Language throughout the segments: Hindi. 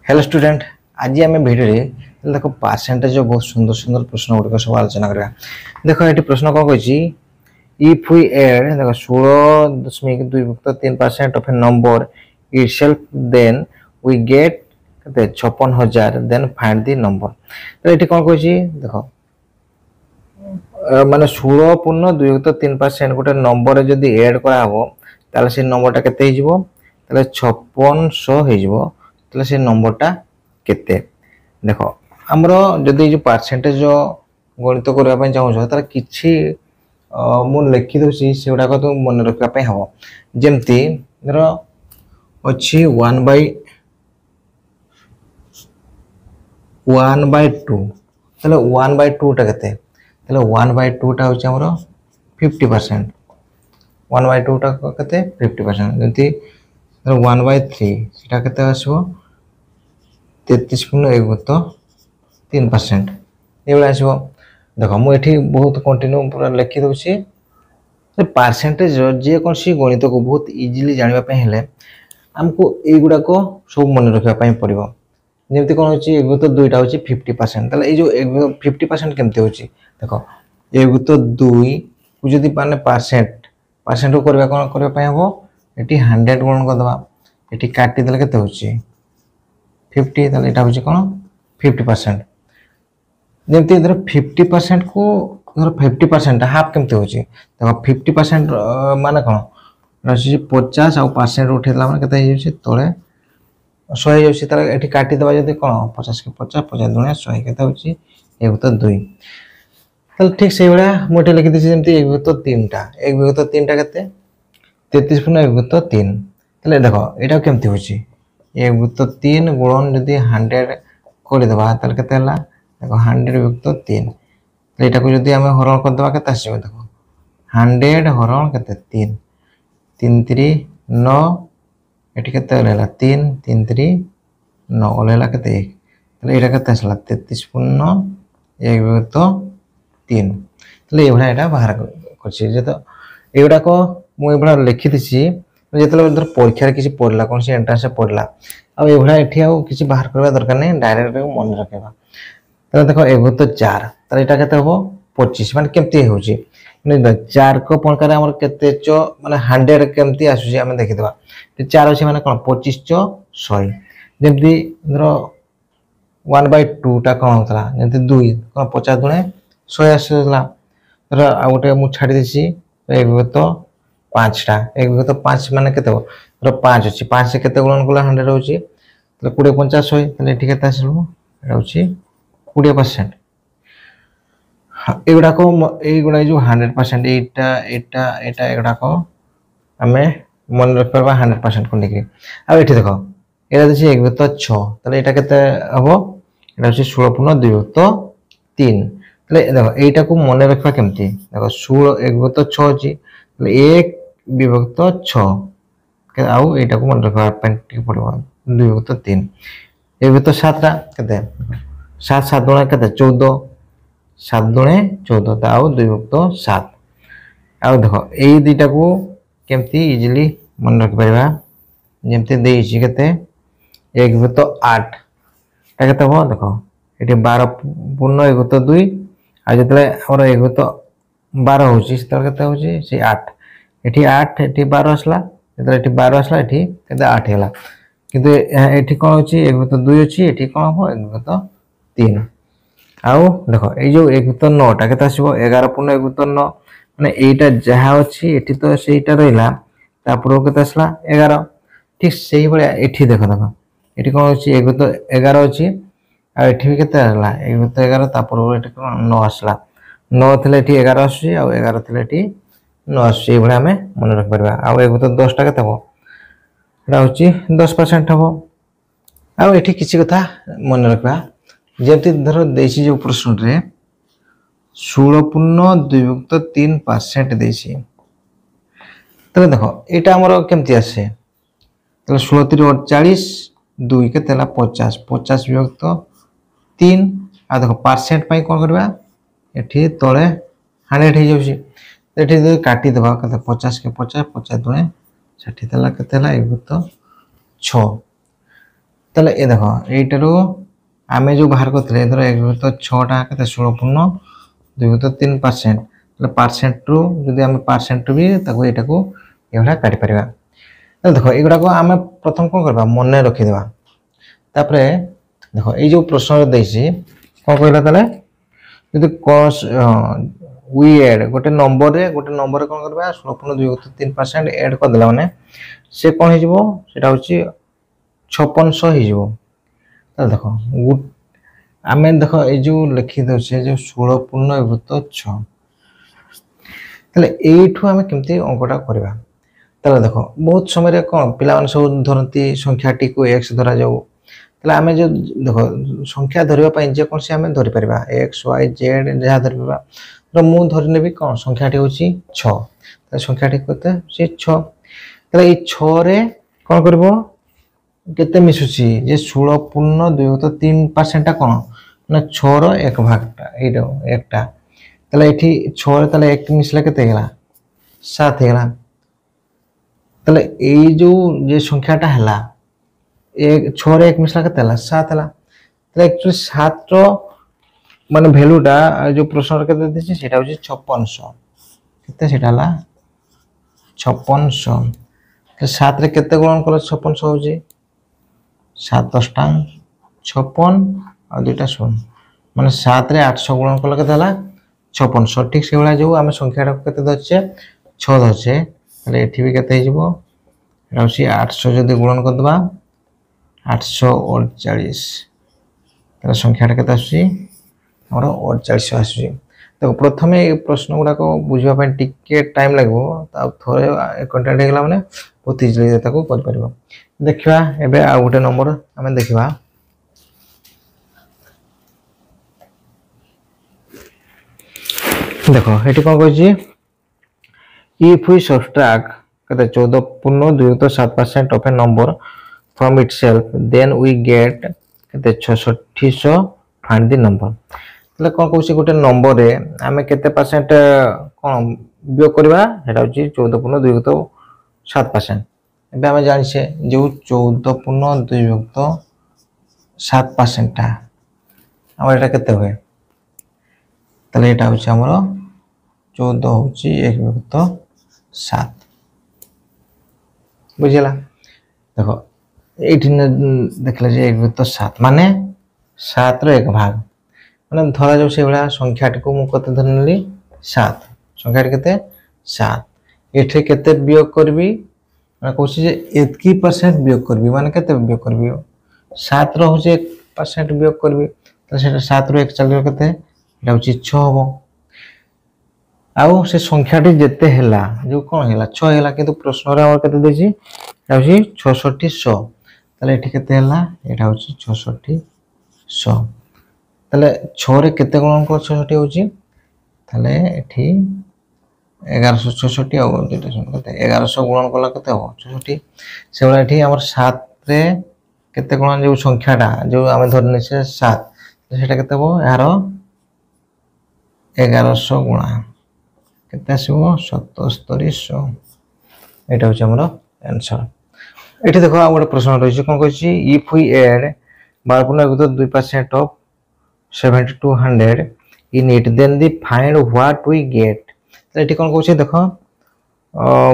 हेलो स्टूडेंट आज आम भिडियो देखो परसेंटेज बहुत सुंदर सुंदर प्रश्न गुड़िक सब आलोचना करा। देखो ये प्रश्न कौन कही इफ वी एड देखो 16.2% of A number itself then we get 56,000 then find the number। तो ये कौन कही देखो माने 16.2% गोटे नंबर जदि एड करा ताले से नंबरटा केते हिजबो ताले 5600 हिजबो ताले से नंबरटा केते देखो हमरो जदि जो परसेंटेज गणित करबा पय चाहौ तार किछि मु लिखि दोसी सेउडा को तो मन रखा पय हबो जेमति धरो अछि 1/2 ताले 1/2 टा केते ताले 1/2 टा होछि हमरो 50% 1/2 टा केते 50% जेमति 1/3 सेटा केते आसबो 33.3% ये आसबो। देखो मु एठी बहुत कंटिन्यू पूरा लिखि दोछि परसेंटेज जे कोन सी गणित को बहुत इजीली जानिबा पय हेले हमको एगुडा को सब मन रखिबा पय पड़िबो जेमति कोन होछि एगु तो दुईटा होछि 50% ताले ए जो 50% केमते होछि देखो एगु तो 2 को जदि माने परसेंट को करबा कोन करबा पय हबो एठी 100 गुणन कर दबा एठी काटि देले केते होछि 50 ताले एटा होछि कोन 50% जेमति इधर 50% को इधर 50% हाफ केमते होछि देखो 50% माने कोन रछि 50 और परसेंट उठेला माने केते होछि तळे 100 होछि ताले एठी काटि देबा जदि कोन 50 के 50 50 दुणे 100 केते होछि एगु तो 2 ताले ठीक सेही बडा मोटे लिखि दिछि जेमति एगु तो 3 टा केते 33.1/3 ताले देखो एटा केमति होछि एगु तो 3 गुणन जदि 100 कोरि देबा ताले केते हला देखो 100/3 एटा को जदि हमें हरण कर देबा केते आसीबो देखो 100 हरण केते 3 3 3 9 एठी केते हला 3 3 3 9 हला केते 1 ताले एटा केते आसला 33.1/3 ताले एबडा एटा बाहर करछि जे तो एबडा को मु एबडा लिखि दिछि जेतले इधर परीक्षा किसी पढ़ला कोन से एंट्रेंस से पढ़ला आ एबडा एठी आ किसी बाहर करबा दरकार नै डायरेक्ट मन रखेबा। तो देखो एगो तो 4 तार एटा केते हो 25 माने केमती होउची नै 4 को प्रकार हमर केते चो माने 100 केमती आसुची हम देखि देबा तो 4 होची माने कोन 25 चो 100 जेमती धरो 1/2 टा कोन होतला जेमती 2 कोन 50 दुणे 100 आसला तर आ गोटे मु छाडी देसी एगो तो 5 टा एगो तो 5 माने केते हो तर 5 होची 5 से केते गुणन कोला 100 होची तो 20 50 100 तले ठीक केते आसलो एटा होची 20% एगुडा को एगुडा जो 100% एटा एगुडा को हमें मन रख परबा 100% को लेके आ एठी देखो एटा दिछि 1 तो 6 तले एटा केते हबो एटा होछि 16.2/3 तले देखो एटा को मन रखबा केमती देखो 16 1 तो 6 अछि तले 1/6 के आउ एटा को मन रखबा पेंटी पड़बा 2/3 1 तो 7 टा केते 7 7 दुणे केते 14 7 दुणे 14 ता आउ 2/7 आउ देखो एई दुईटा को केमती इजीली मन रख परबा जेमती देइछि केते 1/8 ता केते हो देखो एटी 12 पूर्ण 1/2 आ जतले हमर 1/12 होछि त केते होछि से 8 एटी 8 एटी 12 असला जतले एटी 12 असला एटी केते 8 हैला किंतु एटी कोन होछि 1/2 अछि एटी कोन हो 1/3 आउ देखो ए जो 1/9 टा केते आसीबो 11 पूर्ण 1/9 माने एटा जहा अछि एठी तो सेटा रहिला तापर केते आसला 11 ठीक सेही बळे एठी देखो देखो एठी कोन अछि 1/11 अछि आ एठी भी केते आसला 1/11 तापर एठी कोन 9 आसला 9 थले एठी 11 आसी आ 11 थले एठी 9 आसी ए बळे हमें मन रख परबा आ 1/10 टा केते हो एटा होछि 10% हबो आ एठी किछि कथा मन रखबा जेमती धरो देसी जो प्रश्न रे 16.2/3% देसी तो देखो एटा हमर केमती आसे तो 16 3 40 2 के तेला 50 50/3 आ देखो परसेंट पई कोन करबा एठी तळे 100 हे जाउसी एठी काटी देबा कते 50 के 50 50 दुणे 60 तेला केतेला 1/6 তাহলে এ দেখো এইটারু আমি যে বাহার করতে ধরো 1/6টা কেতে 16.2/3%। তাহলে পার্সেন্টରୁ যদি আমি পার্সেন্ଟ ବି ତାକୁ ଏଇଟାକୁ ଏଭଳିଆ କାଟିପାରିବା। ତାହେଲେ ଦେଖ ଏଗୁଡ଼ାକୁ ଆମେ ପ୍ରଥମ କ'ଣ କରିବା ମନେ ରଖିଦେବା। ତାପରେ ଦେଖ ଏଇ ଯେଉଁ ପ୍ରଶ୍ନରେ ଦେଇଛି କ'ଣ କହିଲା ତାହେଲେ ଯଦି କସ୍ वी एड गोटे नंबर କ'ଣ କରିବା 16.2/3% एड କରିଦେଲା ମାନେ ସେ କ'ଣ ହେଇଯିବ ସେଟା ହେଉଛି 5600 ହେଇଯିବ। ତାହେଲେ ଦେଖ ଆମେ ଦେଖ ଏଇ ଯେଉଁ ଲେଖି ଦେଉଛେ ଯେଉଁ 16.6 ତାହେଲେ ଏଇଠୁ ଆମେ କେମିତି ଅଙ୍କଟା କରିବା। ତାହେଲେ ଦେଖ ବହୁତ ସମୟରେ କ'ଣ ପିଲାମାନେ ସବୁ ଧରନ୍ତି ସଂଖ୍ୟାଟିକୁ ଏକ୍ସ ଧରାଯାଉ। ତାହେଲେ ଆମେ ଯେଉଁ ଦେଖ ସଂଖ୍ୟା ଧରିବା ପାଇଁ ଯେକୌଣସି ଆମେ ଧରିପାରିବା ଏକ୍ସ ୱାଇ ଜେଡ୍ ଯାହା ଧରିପାରିବା। ତ ମୁଁ ଧରିନେବି କ'ଣ ସଂଖ୍ୟାଟି ହେଉଛି 6। ତାହେଲେ ସଂଖ୍ୟାଟି କେତେ ସେ 6। ତାହେଲେ ଏଇ 6ରେ କ'ଣ କରିବ କେତେ ମିଶୁଛି ଯେ 16.2/3%ଟା କ'ଣ ନା 6ର 1/2ଟା ଏଇଟା ଏକଟା। ତାହେଲେ ଏଠି 6ରେ ତାହେଲେ 1 ମିଶିଲା କେତେ ହେଇଗଲା 7 ହେଇଗଲା। ତାହେଲେ ଏଇ ଯେଉଁ ଯେ ସଂଖ୍ୟାଟା ହେଲା 6ରେ 1 ମିଶିଲା କେତେ ହେଲା 7 ହେଲା। ତାହେଲେ ଆକ୍ଚୁଆଲି 7ର ମାନେ ଭ୍ୟାଲୁଟା ଯେଉଁ ପ୍ରଶ୍ନରେ କେତେ ଦେଇଛି ସେଇଟା ହେଉଛି 5600। କେତେ ସେଇଟା ହେଲା 5600। 7ରେ କେତେ ଗୁଣନ କଲେ 5600 ହେଉଛି 7 × 56 ଆଉ 2ଟା 0 ମାନେ 7ରେ 800 ଗୁଣନ କଲେ କେତେ ହେଲା 5600। ଠିକ୍ ସେଇଭଳିଆ ଯେଉଁ ଆମେ ସଂଖ୍ୟାଟାକୁ କେତେ ଧରିଛେ 6 ଧରିଛେ ତାହେଲେ ଏଠି ବି କେତେ ହେଇଯିବ ଏଇଟା ହେଉଛି 800 ଯଦି ଗୁଣନ କରିଦେବା 848 ତାହେଲେ ସଂଖ୍ୟାଟା କେତେ ଆସୁଛି ଆମର 48 ଆସୁଛି। ତ ପ୍ରଥମେ ଏ ପ୍ରଶ୍ନ ଗୁଡ଼ାକ ବୁଝିବା ପାଇଁ ଟିକେ ଟାଇମ୍ ଲାଗିବ। ଆଉ ଥରେ କଣ୍ଟାକ୍ଟ ହେଇଗଲା ମାନେ ବହୁତ ଇଜିଲି ତାକୁ କରିପାରିବ। ଦେଖିବା ଏବେ ଆଉ ଗୋଟେ ନମ୍ବର ଆମେ ଦେଖିବା। ଦେଖ ଏଠି କ'ଣ କହିଛି ଇଫ୍ वी ସବଷ୍ଟ୍ରାକ୍ଟ କେତେ 14.2/7% of a number from itself then we get केते 6600 फाइंड द नंबर। ताले कोन कहउछि गोटे नंबर रे आमे केते परसेंट कोन वियोग करबा हेटा होछि 14.2/7%। एबे आमे जानि छे जो 14.2/7% ता हमर एटा केते होय ताले एटा होछि हमर 14 होछि 1/7 बुझिला। देखो एठी देखले जे 1/7 माने 7 रो 1/2 माने धरा जो से बडा संख्याटी को मु कते धरनली 7 संख्याटी केते 7 एठी केते वियोग करबी माने कोछि जे 1% वियोग करबी माने केते वियोग करबी 7 रो होछि 1% वियोग करबी त सेटा 7 रो 1 चलियो केते एटा होछि 6 हो। आउ से संख्याटी जेते हैला जो कोन हैला 6 हैला किंतु प्रश्न रे हमर केते देछि एटा होछि 6600 ताले एठी केते हैला एटा होछि 6600 ताले 6 रे केते गुणन कर 66 होछि ताले एठी 1166 आ 2टा केते 1100 गुणन कला केते हो 66 सेबला एठी हमर 7 रे केते गुणन जो संख्याटा जो आमे धरने से 7 सेटा केते हो यारो 1100 गुणा केते आसीबो 7700 एटा होछि हमर आंसर। एठी देखो आ गोटे प्रश्न रहिছে कोन कहछि if we add 12.2% of 70 to 100 in it then the find what we get. तो एठी कोन कहछि देखो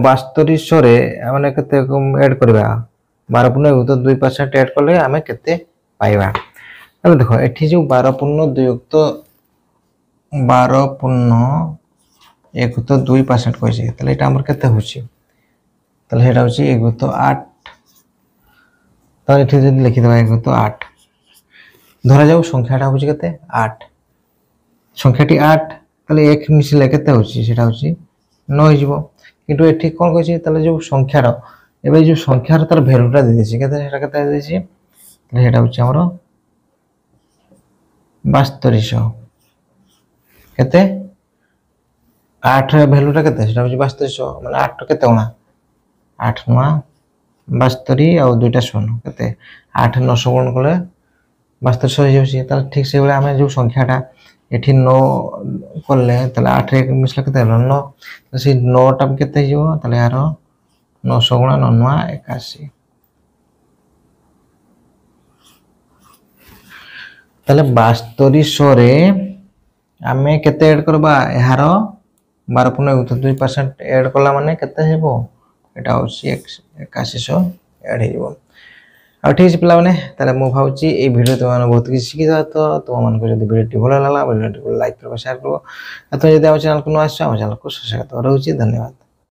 7200 रे माने केते ऐड करबा 12.2% ऐड करले हमें केते पाइबा। अब देखो एठी जो 12.2% कहछि तले एटा हमर केते होछि तले हेटा होछि 1/8 ताले एठी जदि लिखि देबा 1/8 धरा जाऊ संख्याटा होछि केते 8 संख्याटी 8 ताले 1 मिसिले केते होछि सेटा होछि 9 हिजबो किंतु एठी कोन कहछि ताले जो संख्यार एबे जो संख्यार तार वैल्यूटा दे दिछि केते सेटा केते दे दिछि ताले हेटा होछि हमरो 7200 केते 8 रे वैल्यूटा केते सेटा होछि 7200 माने 8 केते होना 8 नुआ 72 आ 2टा 0 केते 8 900 गुण कले 7200 हो जाउछि। त ठीक से बेला हमें जो संख्याटा एठी 9 करले तले 8 रे मिसला केते 9 त से 9 टा केते हिजो तले यार 900 गुणा 9 81 ताले 7200 रे आमे केते ऐड करबा एहार 12.2% ऐड कला माने केते हेबो एटा होसी 8100 ऐड हेबो आ ठीक छै पिला माने ताले मु भाउची ए वीडियो तो माने बहुत किछ सिखि जा तो तुम मन को जदी वीडियो भलो लागला वीडियो को लाइक करो शेयर करो आ तो जदी आ चैनल को न आछो आ चैनल को सब्सक्राइब करो रहउची धन्यवाद।